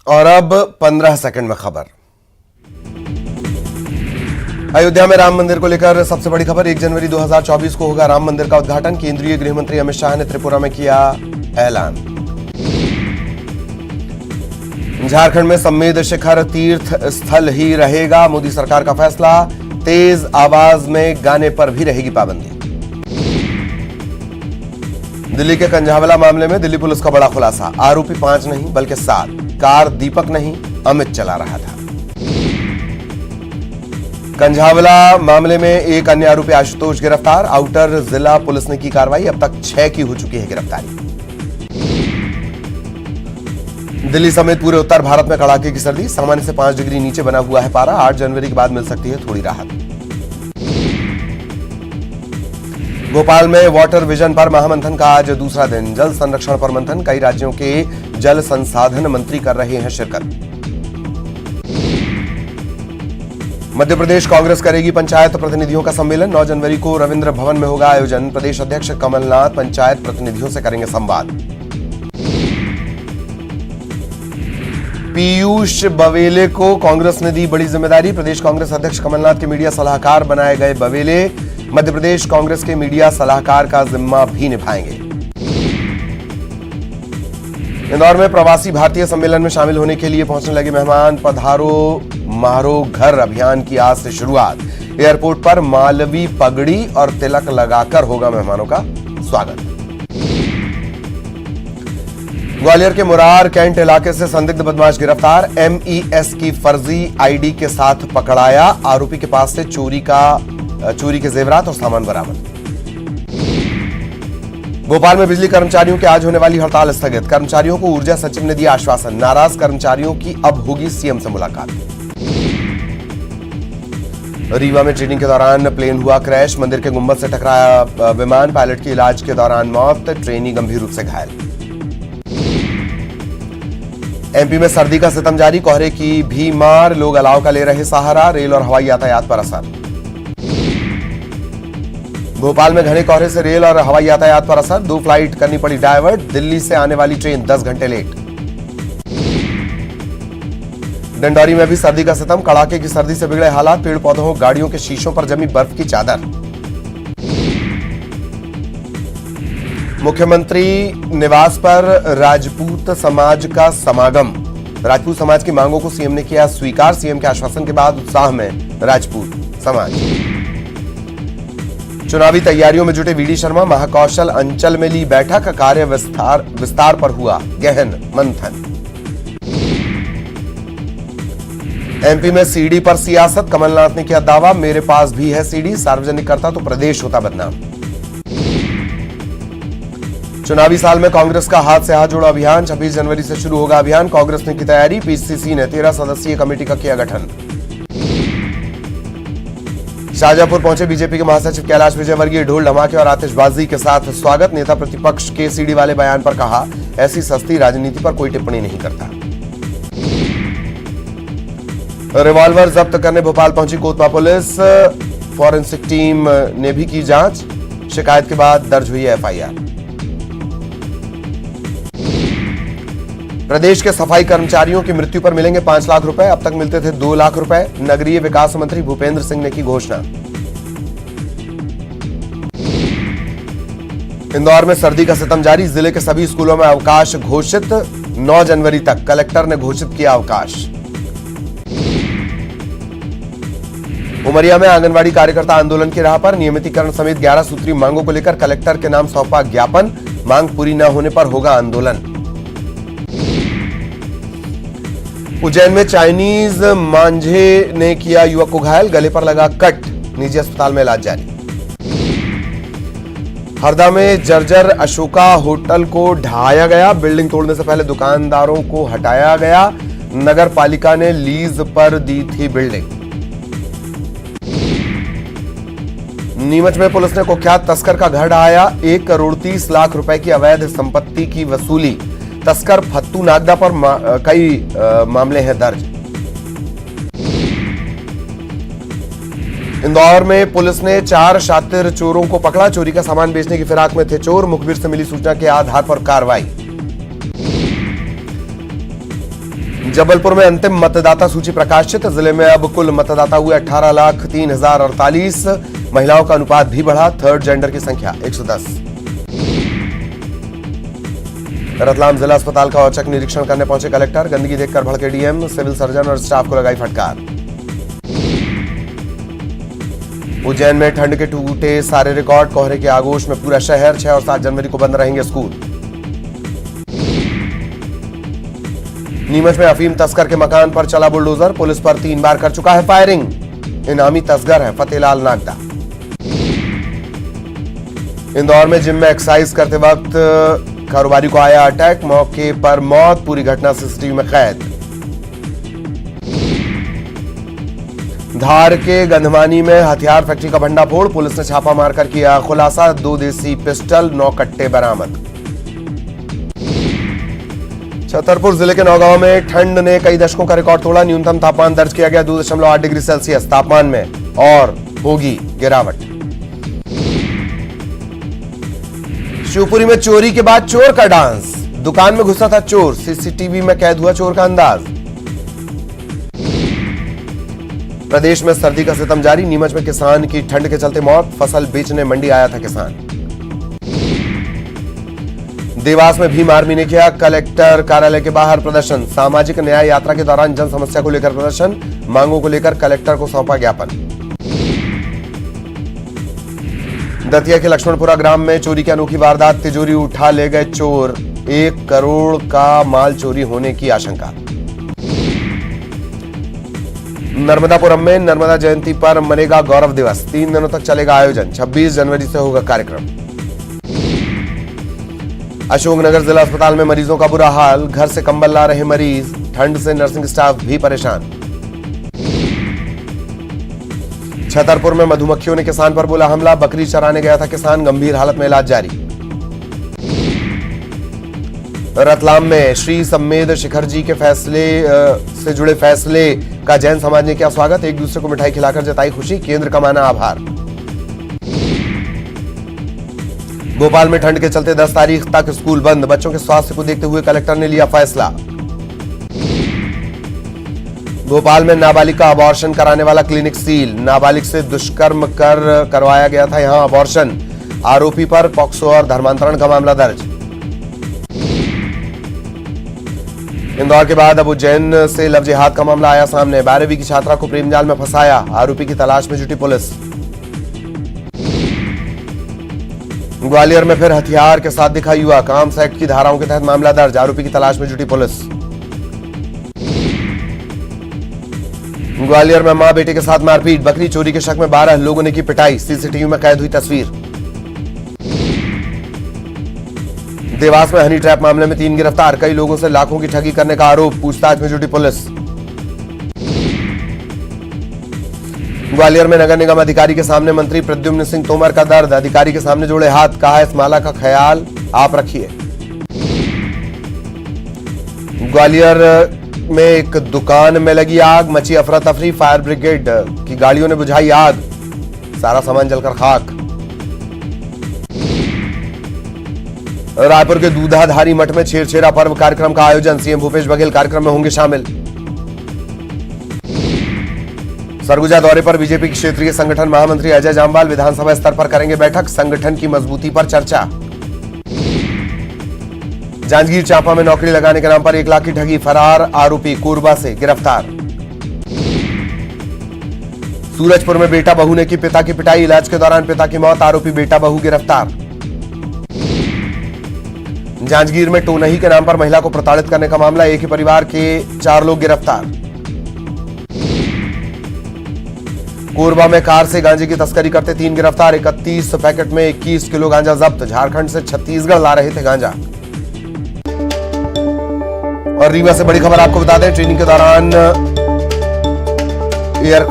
और अब 15 सेकंड में खबर। अयोध्या में राम मंदिर को लेकर सबसे बड़ी खबर। 1 जनवरी 2024 को होगा राम मंदिर का उद्घाटन। केंद्रीय गृह मंत्री अमित शाह ने त्रिपुरा में किया ऐलान। झारखंड में संमेद शिखर तीर्थ स्थल ही रहेगा, मोदी सरकार का फैसला। तेज आवाज में गाने पर भी रहेगी पाबंदी। दिल्ली के कंझावला मामले में दिल्ली पुलिस का बड़ा खुलासा। आरोपी 5 नहीं बल्कि 7। कार दीपक नहीं अमित चला रहा था। कंझावला मामले में एक अन्य आरोपी आशुतोष गिरफ्तार। आउटर जिला पुलिस ने की कार्रवाई। अब तक 6 की हो चुकी है गिरफ्तारी। दिल्ली समेत पूरे उत्तर भारत में कड़ाके की सर्दी। सामान्य से 5 डिग्री नीचे बना हुआ है पारा। 8 जनवरी के बाद मिल सकती है थोड़ी राहत। भोपाल में वाटर विजन पर महामंथन का आज दूसरा दिन। जल संरक्षण पर मंथन। कई राज्यों के जल संसाधन मंत्री कर रहे हैं शिरकत। मध्य प्रदेश कांग्रेस करेगी पंचायत प्रतिनिधियों का सम्मेलन। 9 जनवरी को रविंद्र भवन में होगा आयोजन। प्रदेश अध्यक्ष कमलनाथ पंचायत प्रतिनिधियों से करेंगे संवाद। पीयूष बवेले को कांग्रेस ने दी बड़ी जिम्मेदारी। प्रदेश कांग्रेस अध्यक्ष कमलनाथ के मीडिया सलाहकार बनाए गए बवेले मध्य प्रदेश कांग्रेस के मीडिया सलाहकार का जिम्मा भी निभाएंगे। इंदौर में प्रवासी भारतीय सम्मेलन में शामिल होने के लिए पहुंचने लगे मेहमान। पधारो मारो घर अभियान की आज से शुरुआत। एयरपोर्ट पर मालवी पगड़ी और तिलक लगाकर होगा मेहमानों का स्वागत। ग्वालियर के मुरार कैंट इलाके से संदिग्ध बदमाश गिरफ्तार। एमईएस की फर्जी आईडी के साथ पकड़ाया। आरोपी के पास से चोरी के जेवरात और सामान बरामद। भोपाल में बिजली कर्मचारियों की आज होने वाली हड़ताल स्थगित। कर्मचारियों को ऊर्जा सचिव ने दिया आश्वासन। नाराज कर्मचारियों की अब होगी सीएम से मुलाकात। रीवा में ट्रेनिंग के दौरान प्लेन हुआ क्रैश। मंदिर के गुंबद से टकराया विमान। पायलट की इलाज के दौरान मौत। ट्रेनी गंभीर रूप से घायल। एमपी में सर्दी का सितम जारी। कोहरे की भी मार। लोग अलाव का ले रहे सहारा। रेल और हवाई यातायात पर असर। भोपाल में घने कोहरे से रेल और हवाई यातायात पर असर। 2 फ्लाइट करनी पड़ी डायवर्ट। दिल्ली से आने वाली ट्रेन 10 घंटे लेट। डंडौरी में भी सर्दी का सितम। कड़ाके की सर्दी से बिगड़े हालात। पेड़ पौधों गाड़ियों के शीशों पर जमी बर्फ की चादर। मुख्यमंत्री निवास पर राजपूत समाज का समागम। राजपूत समाज की मांगों को सीएम ने किया स्वीकार। सीएम के आश्वासन के बाद उत्साह में राजपूत समाज। चुनावी तैयारियों में जुटे वीडी शर्मा। महाकौशल अंचल में ली बैठक। कार्य विस्तार पर हुआ गहन मंथन। एमपी में सीडी पर सियासत। कमलनाथ ने किया दावा, मेरे पास भी है सीडी। सार्वजनिक करता तो प्रदेश होता बदनाम। चुनावी साल में कांग्रेस का हाथ से हाथ जोड़ो अभियान। 26 जनवरी से शुरू होगा अभियान। कांग्रेस ने की तैयारी। पीसीसी ने 13 सदस्यीय कमेटी का किया गठन। शाहजहांपुर पहुंचे बीजेपी के महासचिव कैलाश विजयवर्गीय। ढोल धमाके और आतिशबाजी के साथ स्वागत। नेता प्रतिपक्ष के सीडी वाले बयान पर कहा, ऐसी सस्ती राजनीति पर कोई टिप्पणी नहीं करता। रिवॉल्वर जब्त करने भोपाल पहुंची कोतमा पुलिस। फॉरेंसिक टीम ने भी की जांच। शिकायत के बाद दर्ज हुई एफआईआर। प्रदेश के सफाई कर्मचारियों की मृत्यु पर मिलेंगे 5 लाख रुपए। अब तक मिलते थे 2 लाख रुपए। नगरीय विकास मंत्री भूपेंद्र सिंह ने की घोषणा। इंदौर में सर्दी का सितम जारी। जिले के सभी स्कूलों में अवकाश घोषित। 9 जनवरी तक कलेक्टर ने घोषित किया अवकाश। उमरिया में आंगनवाड़ी कार्यकर्ता आंदोलन की राह पर। नियमितीकरण समेत 11 सूत्रीय मांगों को लेकर कलेक्टर के नाम सौंपा ज्ञापन। मांग पूरी न होने पर होगा आंदोलन। उज्जैन में चाइनीज मांझे ने किया युवक को घायल। गले पर लगा कट। निजी अस्पताल में इलाज जारी। हरदा में जर्जर अशोका होटल को ढहाया गया। बिल्डिंग तोड़ने से पहले दुकानदारों को हटाया गया। नगर पालिका ने लीज पर दी थी बिल्डिंग। नीमच में पुलिस ने कुख्यात तस्कर का घर ढहाया। 1 करोड़ 30 लाख रुपए की अवैध संपत्ति की वसूली। तस्कर फत्तू नागदा पर कई मामले हैं दर्ज। इंदौर में पुलिस ने 4 शातिर चोरों को पकड़ा। चोरी का सामान बेचने की फिराक में थे चोर। मुखबिर से मिली सूचना के आधार पर कार्रवाई। जबलपुर में अंतिम मतदाता सूची प्रकाशित। जिले में अब कुल मतदाता हुए 18,03,048। महिलाओं का अनुपात भी बढ़ा। थर्ड जेंडर की संख्या 110। रतलाम जिला अस्पताल का औचक निरीक्षण करने पहुंचे कलेक्टर। गंदगी देखकर भड़के डीएम। सिविल सर्जन और स्टाफ को लगाई फटकार। उज्जैन में ठंड के टूटे सारे रिकॉर्ड। कोहरे के आगोश में पूरा शहर। 6 और 7 जनवरी को बंद रहेंगे स्कूल। नीमच में अफीम तस्कर के मकान पर चला बुलडोजर। पुलिस पर 3 बार कर चुका है फायरिंग। इनामी तस्कर है फतेहलाल नागदा। इंदौर में जिम में एक्सरसाइज करते वक्त कारोबारी को आया अटैक। मौके पर मौत। पूरी घटना सीसीटीवी में कैद। धार के गंधमानी में हथियार फैक्ट्री का भंडाफोड़। पुलिस ने छापा मारकर किया खुलासा। 2 देसी पिस्टल 9 कट्टे बरामद। छतरपुर जिले के नौगांव में ठंड ने कई दशकों का रिकॉर्ड तोड़ा। न्यूनतम तापमान दर्ज किया गया 2.8 डिग्री सेल्सियस। तापमान में और होगी गिरावट। शिवपुरी में चोरी के बाद चोर का डांस। दुकान में घुसा था चोर। सीसीटीवी में कैद हुआ चोर का अंदाज। प्रदेश में सर्दी का सितम जारी। नीमच में किसान की ठंड के चलते मौत। फसल बेचने मंडी आया था किसान। देवास में भीम आर्मी ने किया कलेक्टर कार्यालय के बाहर प्रदर्शन। सामाजिक न्याय यात्रा के दौरान जन समस्या को लेकर प्रदर्शन। मांगों को लेकर कलेक्टर को सौंपा ज्ञापन। दतिया के लक्ष्मणपुरा ग्राम में चोरी की अनोखी वारदात। तिजोरी उठा ले गए चोर। 1 करोड़ का माल चोरी होने की आशंका। नर्मदापुरम में नर्मदा जयंती पर मनेगा गौरव दिवस। 3 दिनों तक चलेगा आयोजन। 26 जनवरी से होगा कार्यक्रम। अशोकनगर जिला अस्पताल में मरीजों का बुरा हाल। घर से कंबल ला रहे मरीज। ठंड से नर्सिंग स्टाफ भी परेशान। छतरपुर में मधुमक्खियों ने किसान पर बोला हमला। बकरी चराने गया था किसान। गंभीर हालत में इलाज जारी। रतलाम में श्री सम्मेद शिखर जी के फैसले से जुड़े फैसले का जैन समाज ने किया स्वागत। एक दूसरे को मिठाई खिलाकर जताई खुशी। केंद्र का माना आभार। भोपाल में ठंड के चलते 10 तारीख तक स्कूल बंद। बच्चों के स्वास्थ्य को देखते हुए कलेक्टर ने लिया फैसला। भोपाल में नाबालिग का अबॉर्शन कराने वाला क्लिनिक सील। नाबालिग से दुष्कर्म करवाया गया था यहां अबॉर्शन। आरोपी पर पॉक्सो और धर्मांतरण का मामला दर्ज। इंदौर के बाद अब उज्जैन से लव जिहाद का मामला आया सामने। 12वीं की छात्रा को प्रेम जाल में फंसाया। आरोपी की तलाश में जुटी पुलिस। ग्वालियर में फिर हथियार के साथ दिखा युवा। आर्म्स एक्ट की धाराओं के तहत मामला दर्ज। आरोपी की तलाश में जुटी पुलिस। ग्वालियर में मां बेटे के साथ मारपीट। बकरी चोरी के शक में 12 लोगों ने की पिटाई। सीसीटीवी में कैद हुई तस्वीर। देवास में हनी ट्रैप मामले में 3 गिरफ्तार। कई लोगों से लाखों की ठगी करने का आरोप। पूछताछ में जुटी पुलिस। ग्वालियर में नगर निगम अधिकारी के सामने मंत्री प्रद्युम्न सिंह तोमर का दर्द। अधिकारी के सामने जोड़े हाथ। कहा इस माला का ख्याल आप रखिए। ग्वालियर में एक दुकान में लगी आग। मची अफरा तफरी। फायर ब्रिगेड की गाड़ियों ने बुझाई आग। सारा सामान जलकर खाक। रायपुर के दूधाधारी मठ में छेरछेरा पर्व कार्यक्रम का आयोजन। सीएम भूपेश बघेल कार्यक्रम में होंगे शामिल। सरगुजा दौरे पर बीजेपी क्षेत्रीय संगठन महामंत्री अजय जामवाल विधानसभा स्तर पर करेंगे बैठक। संगठन की मजबूती पर चर्चा। जांजगीर चांपा में नौकरी लगाने के नाम पर 1 लाख की ठगी। फरार आरोपी कोरबा से गिरफ्तार। सूरजपुर में बेटा बहू ने की पिता की पिटाई। इलाज के दौरान पिता की मौत। आरोपी बेटा बहू गिरफ्तार। जांजगीर में टोनही के नाम पर महिला को प्रताड़ित करने का मामला। एक ही परिवार के 4 लोग गिरफ्तार। कोरबा में कार से गांजे की तस्करी करते 3 गिरफ्तार। 31 पैकेट में 21 किलो गांजा जब्त। झारखंड से छत्तीसगढ़ ला रहे थे गांजा। और रीवा से बड़ी खबर आपको बता दें। ट्रेनिंग के दौरान एयरक्राफ्ट